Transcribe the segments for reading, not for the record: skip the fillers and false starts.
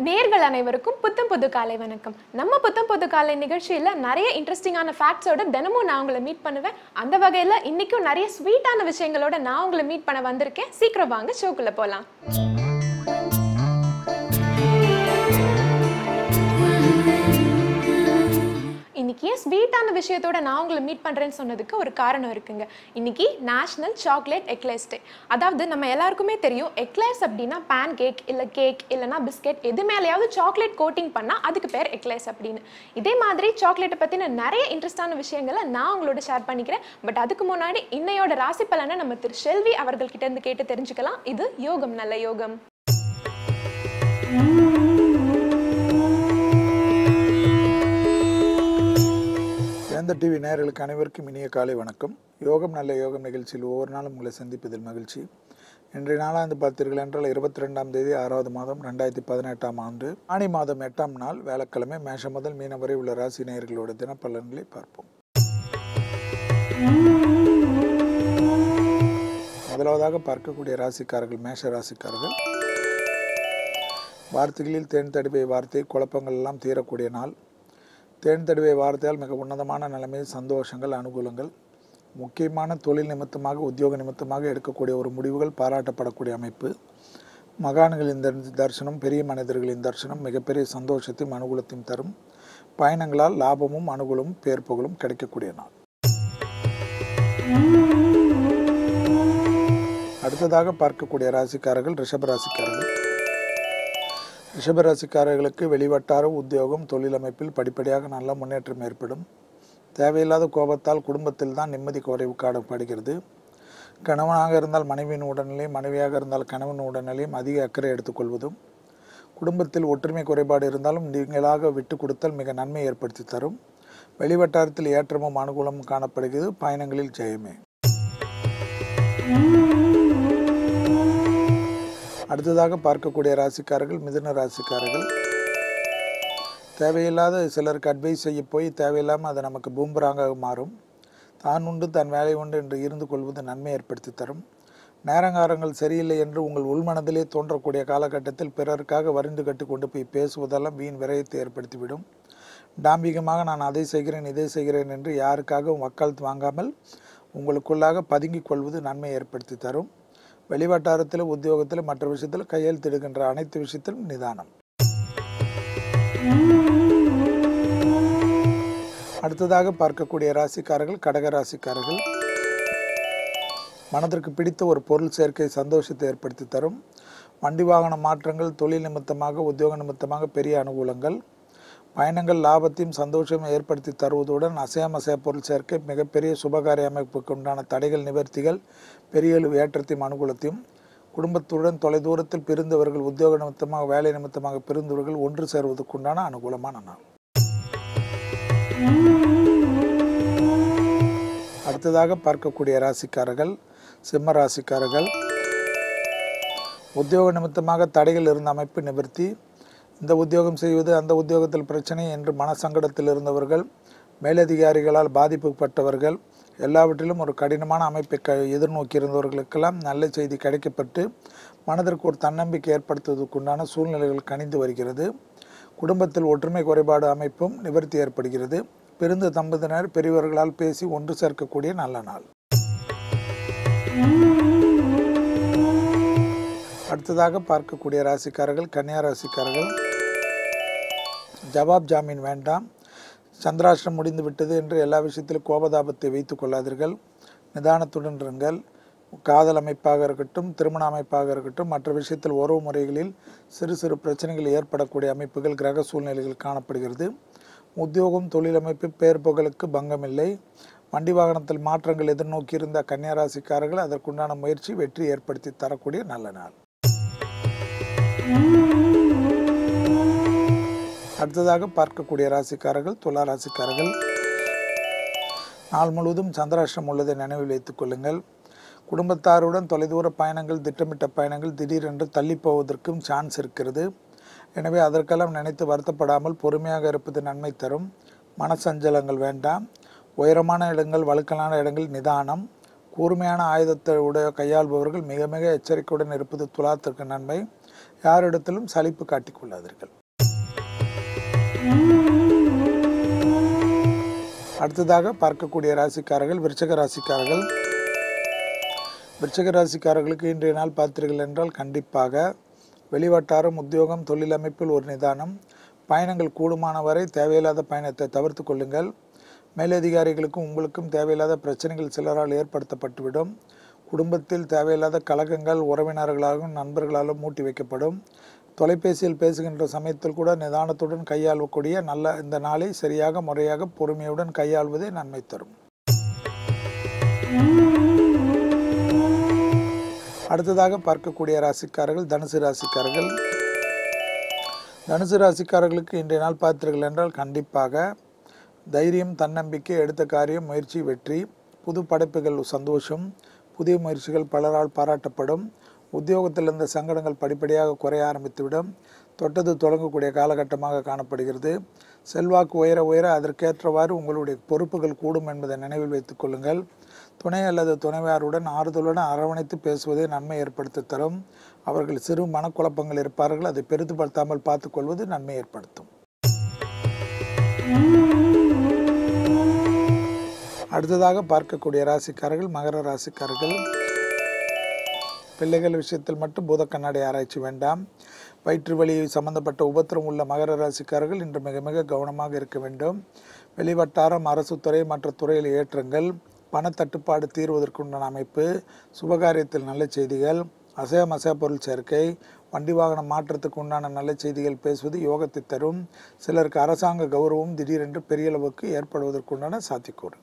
நேர்கள் அனைவருக்கும் புத்தம் புது காலை வணக்கம். நம்ம புத்தம் புது காலை நிகழ்ச்சியில நிறைய இன்ட்ரெஸ்டிங்கான ஃபேக்ட்ஸோட தினமும் நான் உங்களை மீட் பண்ணுவேன். அந்த வகையில இன்னைக்கும் நிறைய ஸ்வீட்டான விஷயங்களோட நான் உங்களை மீட் பண்ண வந்திருக்கேன். சீக்கிரம் வாங்க ஷோக்குள்ள போலாம். இன்னைக்கு ஸ்வீட்டான விஷயத்தோட நான் உங்களை மீட் பண்ணுறேன்னு சொன்னதுக்கு ஒரு காரணம் இருக்குங்க. இன்னைக்கு நேஷனல் சாக்லேட் எக்லேர்ஸ் டே. அதாவது நம்ம எல்லாருக்குமே தெரியும், எக்லேர்ஸ் அப்படின்னா பேன் கேக் இல்லை கேக் இல்லைனா பிஸ்கெட் எது மேலேயாவது சாக்லேட் கோட்டிங் பண்ணால் அதுக்கு பேர் எக்லேர்ஸ் அப்படின்னு. இதே மாதிரி சாக்லேட்டை பற்றின நிறைய இன்ட்ரெஸ்டான விஷயங்களை நான் உங்களோட ஷேர் பண்ணிக்கிறேன். பட் அதுக்கு முன்னாடி இன்னையோட ராசி பலனை நம்ம திரு செல்வி அவர்கள்கிட்ட இருந்து கேட்டு தெரிஞ்சுக்கலாம். இது யோகம் நல்ல யோகம். வேந்தர் டிவி நேயர்களுக்கு அனைவருக்கும் இனிய காலை வணக்கம். யோகம் நல்ல யோகம் நிகழ்ச்சியில் ஒவ்வொரு நாளும் உங்களை சந்திப்பதில் மகிழ்ச்சி. இன்றைய நாளாந்து பார்த்தீர்கள் என்றால் 22ஆம் தேதி 6வது மாதம் 2018ஆம் ஆண்டு ஆனி மாதம் 8ஆம் நாள் வியாழக்கிழமை. மேஷம் முதல் மீனம் வரை உள்ள ராசி நேயர்களோட தினப்பலன்களை பார்ப்போம். முதலாவதாக பார்க்கக்கூடிய ராசிக்காரர்கள் மேஷ ராசிக்காரர்கள். வார்த்தைகளில் தேன் தடுப்பை வார்த்தை குழப்பங்கள் எல்லாம் தீரக்கூடிய நாள். தேன் தடுவை வார்த்தையால் மிக உன்னதமான நிலைமை, சந்தோஷங்கள், அனுகூலங்கள், முக்கியமான தொழில் நிமித்தமாக உத்தியோக நிமித்தமாக எடுக்கக்கூடிய ஒரு முடிவுகள் பாராட்டப்படக்கூடிய அமைப்பு. மகான்களின் தரிசனம், பெரிய மனிதர்களின் தரிசனம் மிகப்பெரிய சந்தோஷத்தையும் அனுகூலத்தையும் தரும். பயணங்களால் லாபமும் அனுகூலமும் பேர் புகழும் கிடைக்கக்கூடிய நாள். அடுத்ததாக பார்க்கக்கூடிய ராசிக்காரர்கள் ரிஷப ராசிக்காரர்கள். ரிஷபராசிக்காரர்களுக்கு வெளிவட்டார உத்தியோகம் தொழில் அமைப்பில் படிப்படியாக நல்ல முன்னேற்றம் ஏற்படும். தேவையில்லாத கோபத்தால் குடும்பத்தில் தான் நிம்மதி குறைவு காணப்படுகிறது. கணவனாக இருந்தால் மனைவியின் உடல்நிலையும், மனைவியாக இருந்தால் கணவன் உடல்நிலையும் அதிக அக்கறை எடுத்துக்கொள்வதும், குடும்பத்தில் ஒற்றுமை குறைபாடு இருந்தாலும் நீங்களாக விட்டு கொடுத்தல் மிக நன்மை ஏற்படுத்தி தரும். வெளிவட்டாரத்தில் ஏற்றமும் அனுகூலமும் காணப்படுகிறது. பயணங்களில் ஜெயமே. அடுத்ததாக பார்க்கக்கூடிய ராசிக்காரர்கள் மிதுன ராசிக்காரர்கள். தேவையில்லாத சிலருக்கு அட்வைஸ் செய்ய போய் தேவையில்லாமல் அது நமக்கு பூம்பராக மாறும். தான் உண்டு தன் வேலை உண்டு என்று இருந்து கொள்வது நன்மை ஏற்படுத்தி தரும். நேரங்காரங்கள் சரியில்லை என்று உங்கள் உள்மனதிலே தோன்றக்கூடிய காலகட்டத்தில் பிறருக்காக வரிந்து கட்டி கொண்டு போய் பேசுவதெல்லாம் வீண் விரயத்தை ஏற்படுத்திவிடும். டாம்பிகமாக நான் அதை செய்கிறேன் இதை செய்கிறேன் என்று யாருக்காகவும் வக்காலத்து வாங்காமல் உங்களுக்குள்ளாக பதுங்கிக் கொள்வது நன்மை ஏற்படுத்தி தரும். வெளிவட்டாரத்தில் உத்தியோகத்தில் மற்ற விஷயத்தில் கையெழுத்திடுகின்ற அனைத்து விஷயத்திலும் நிதானம். அடுத்ததாக பார்க்கக்கூடிய ராசிக்காரர்கள் கடக ராசிக்காரர்கள். மனதிற்கு பிடித்த ஒரு பொருள் சேர்க்கை சந்தோஷத்தை ஏற்படுத்தி தரும். வண்டி வாகன மாற்றங்கள், தொழில் நிமித்தமாக உத்தியோக நிமித்தமாக பெரிய அனுகூலங்கள், பயணங்கள் லாபத்தையும் சந்தோஷமும் ஏற்படுத்தி தருவதுடன் அசையாமசைய பொருள் சேர்க்கை மிகப்பெரிய சுபகாரிய அமைப்புக்கு உண்டான தடைகள் நிவர்த்திகள், பெரிய ஏற்றத்தையும் அனுகூலத்தையும், குடும்பத்துடன் தொலைதூரத்தில் பிரிந்தவர்கள் உத்தியோக நிமித்தமாக வேலை நிமித்தமாக பிரிந்தவர்கள் ஒன்று சேர்வதற்குண்டான அனுகூலமான நாள். அடுத்ததாக பார்க்கக்கூடிய ராசிக்காரர்கள் சிம்ம ராசிக்காரர்கள். உத்தியோக நிமித்தமாக தடைகள் இருந்த அமைப்பு நிவர்த்தி. இந்த உத்தியோகம் செய்வது அந்த உத்தியோகத்தில் பிரச்சனை என்று மனசங்கடத்தில் இருந்தவர்கள், மேலதிகாரிகளால் பாதிப்புப்பட்டவர்கள், எல்லாவற்றிலும் ஒரு கடினமான அமைப்பை எதிர்நோக்கி இருந்தவர்களுக்கெல்லாம் நல்ல செய்தி கிடைக்கப்பட்டு மனதிற்கு ஒரு தன்னம்பிக்கை ஏற்படுத்துவதற்குண்டான சூழ்நிலைகள் கணிந்து வருகிறது. குடும்பத்தில் ஒற்றுமை குறைபாடு அமைப்பும் நிவர்த்தி ஏற்படுகிறது. பிரிந்த தம்பதியினர் பெரியவர்களால் பேசி ஒன்று சேர்க்கக்கூடிய நல்ல நாள். அடுத்ததாக பார்க்கக்கூடிய ராசிக்காரர்கள் கன்னியா ராசிக்காரர்கள். ஜவாப் ஜாமீன் வேண்டாம், சந்திராஷ்டிரம் முடிந்து விட்டது என்று எல்லா விஷயத்திலும் கோபதாபத்தை வைத்துக் கொள்ளாதீர்கள். நிதானத்துடன் இருங்கள். காதல் அமைப்பாக இருக்கட்டும், திருமண அமைப்பாக இருக்கட்டும், மற்ற விஷயத்தில் உறவு முறைகளில் சிறு சிறு பிரச்சனைகள் ஏற்படக்கூடிய அமைப்புகள் கிரக சூழ்நிலைகள் காணப்படுகிறது. உத்தியோகம் தொழில் அமைப்பு பேர் புகழுக்கு பங்கமில்லை. வண்டி வாகனத்தில் மாற்றங்கள் எதிர்நோக்கியிருந்த கன்னியா ராசிக்காரர்கள் அதற்குண்டான முயற்சி வெற்றி ஏற்படுத்தி தரக்கூடிய நல்ல நாள். அடுத்ததாக பார்க்கக்கூடிய ராசிக்காரர்கள் துலா ராசிக்காரர்கள். நாள் முழுவதும் சந்திராஷ்டிரம் உள்ளதை நினைவில் வைத்துக் கொள்ளுங்கள். குடும்பத்தாருடன் தொலைதூர பயணங்கள், திட்டமிட்ட பயணங்கள் திடீரென்று தள்ளி போவதற்கும் சான்ஸ் இருக்கிறது. எனவே அதற்கெல்லாம் நினைத்து வருத்தப்படாமல் பொறுமையாக இருப்பது நன்மை தரும். மனசஞ்சலங்கள் வேண்டாம். உயரமான இடங்கள், வழுக்கலான இடங்கள் நிதானம். கூர்மையான ஆயுதத்தை கையாள்பவர்கள் மிக மிக எச்சரிக்கையுடன் இருப்பது துலாத்திற்கு நன்மை. யாரிடத்திலும் சலிப்பு காட்டிக் கொள்ளாதீர்கள். அடுத்ததாக பார்க்கக்கூடிய ராசிக்காரர்கள் விருச்சிக ராசிக்காரர்கள். விருச்சிக ராசிக்காரர்களுக்கு இன்றைய நாள் பார்த்தீர்கள் என்றால் கண்டிப்பாக வெளிவட்டாரம், உத்தியோகம், தொழில் அமைப்பில் ஒரு நிதானம். பயணங்கள் கூடுமான வரை தேவையில்லாத பயணத்தை தவிர்த்து கொள்ளுங்கள். மேலதிகாரிகளுக்கும் உங்களுக்கும் தேவையில்லாத பிரச்சனைகள் சிலரால் ஏற்படுத்தப்பட்டுவிடும். குடும்பத்தில் தேவையில்லாத கலகங்கள் உறவினர்களாலும் நண்பர்களாலும் மூட்டி வைக்கப்படும். தொலைபேசியில் பேசுகின்ற சமயத்தில் கூட நிதானத்துடன் கையாளக்கூடிய நல்ல இந்த நாளை சரியாக முறையாக பொறுமையுடன் கையாள்வதே நன்மை தரும். அடுத்ததாக பார்க்கக்கூடிய ராசிக்காரர்கள் தனுசு ராசிக்காரர்கள். தனுசு ராசிக்காரர்களுக்கு இன்றைய நாள் பார்த்தீர்கள் என்றால் கண்டிப்பாக தைரியம், தன்னம்பிக்கை, எடுத்த காரியம், முயற்சி, வெற்றி. புது படைப்புகள் சந்தோஷம். புதிய முயற்சிகள் பலரால் பாராட்டப்படும். உத்தியோகத்தில் இருந்த சங்கடங்கள் படிப்படியாக குறைய ஆரம்பித்துவிடும். தொட்டது தொடங்கக்கூடிய காலகட்டமாக காணப்படுகிறது. செல்வாக்கு உயர உயர அதற்கேற்றவாறு உங்களுடைய பொறுப்புகள் கூடும் என்பதை நினைவில் வைத்துக் கொள்ளுங்கள். துணை அல்லது துணைவியாருடன் ஆறுதலுடன் அரவணைத்து பேசுவதே நன்மை ஏற்படுத்தி தரும். அவர்கள் சிறு மனக்குழப்பங்கள் இருப்பார்கள், அதை பெரிதுபடுத்தாமல் பார்த்துக்கொள்வது நன்மை ஏற்படுத்தும். அடுத்ததாக பார்க்கக்கூடிய ராசிக்காரர்கள் மகர ராசிக்காரர்கள். பிள்ளைகள் விஷயத்தில் மட்டும் பூத கண்ணாடி ஆராய்ச்சி வேண்டாம். வயிற்று வலி சம்பந்தப்பட்ட உபத்திரம் உள்ள மகர ராசிக்காரர்கள் இன்று மிக மிக கவனமாக இருக்க வேண்டும். வெளிவட்டாரம், அரசு துறை மற்ற துறையில் ஏற்றங்கள், பணத்தட்டுப்பாடு தீர்வதற்குண்டான அமைப்பு, சுபகாரியத்தில் நல்ல செய்திகள், அசையா பொருள் சேர்க்கை, வண்டி வாகனம் மாற்றத்துக்கு உண்டான நல்ல செய்திகள் பேசுவது யோகத்தை தரும். சிலருக்கு அரசாங்க கௌரவம் திடீரென்று பெரிய அளவுக்கு ஏற்படுவதற்குண்டான சாத்தியக்கூறு.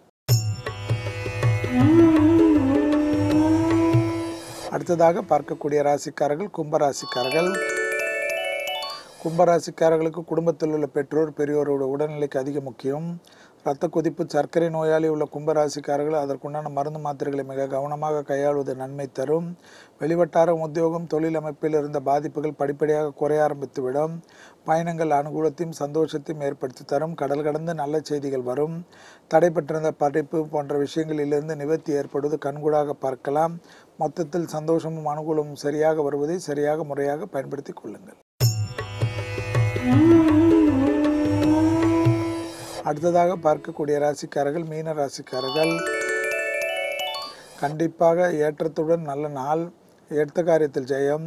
அடுத்ததாக பார்க்கக்கூடிய ராசிக்காரர்கள் கும்பராசிக்காரர்கள். கும்பராசிக்காரர்களுக்கு குடும்பத்தில் உள்ள பெற்றோர் பெரியோரோட உடல்நிலைக்கு அதிக முக்கியம். இரத்த கொதிப்பு, சர்க்கரை நோயாளி உள்ள கும்பராசிக்காரர்கள் அதற்குண்டான மருந்து மாத்திரைகளை மிக கவனமாக கையாளுவது நன்மை தரும். வெளிவட்டாரம், உத்தியோகம், தொழில் அமைப்பில் இருந்த பாதிப்புகள் படிப்படியாக குறைய ஆரம்பித்துவிடும். பயணங்கள் அனுகூலத்தையும் சந்தோஷத்தையும் ஏற்படுத்தி தரும். கடல் கடந்து நல்ல செய்திகள் வரும். தடைப்பட்டிருந்த படிப்பு போன்ற விஷயங்களிலிருந்து நிவர்த்தி ஏற்படுவது கண்கூடாக பார்க்கலாம். மொத்தத்தில் சந்தோஷமும் அனுகூலமும் சரியாக வருவதை சரியாக முறையாக பயன்படுத்தி கொள்ளுங்கள். அடுத்ததாக பார்க்கக்கூடிய ராசிக்காரர்கள் மீன ராசிக்காரர்கள். கண்டிப்பாக ஏற்றத்துடன் நல்ல நாள். எடுத்த காரியத்தில் ஜெயம்.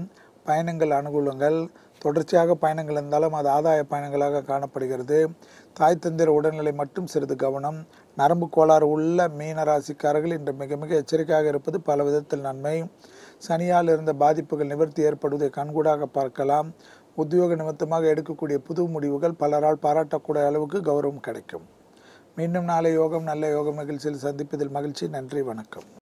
பயணங்கள் அனுகூலங்கள். தொடர்ச்சியாக பயணங்கள் இருந்தாலும் அது ஆதாய பயணங்களாக காணப்படுகிறது. தாய் தந்திர உடல்நிலை மட்டும் சிறிது கவனம். நரம்பு கோளாறு உள்ள மீன ராசிக்காரர்கள் இன்று மிக மிக எச்சரிக்கையாக இருப்பது பல விதத்தில் நன்மை. சனியால் இருந்த பாதிப்புகள் நிவர்த்தி ஏற்படுவதை கண்கூடாக பார்க்கலாம். உத்தியோக நிமித்தமாக எடுக்கக்கூடிய புது முடிவுகள் பலரால் பாராட்டக்கூடிய அளவுக்கு கௌரவம் கிடைக்கும். மீண்டும் நாளை யோகம் நல்ல யோக நிகழ்ச்சியில் சந்திப்பதில் மகிழ்ச்சி. நன்றி, வணக்கம்.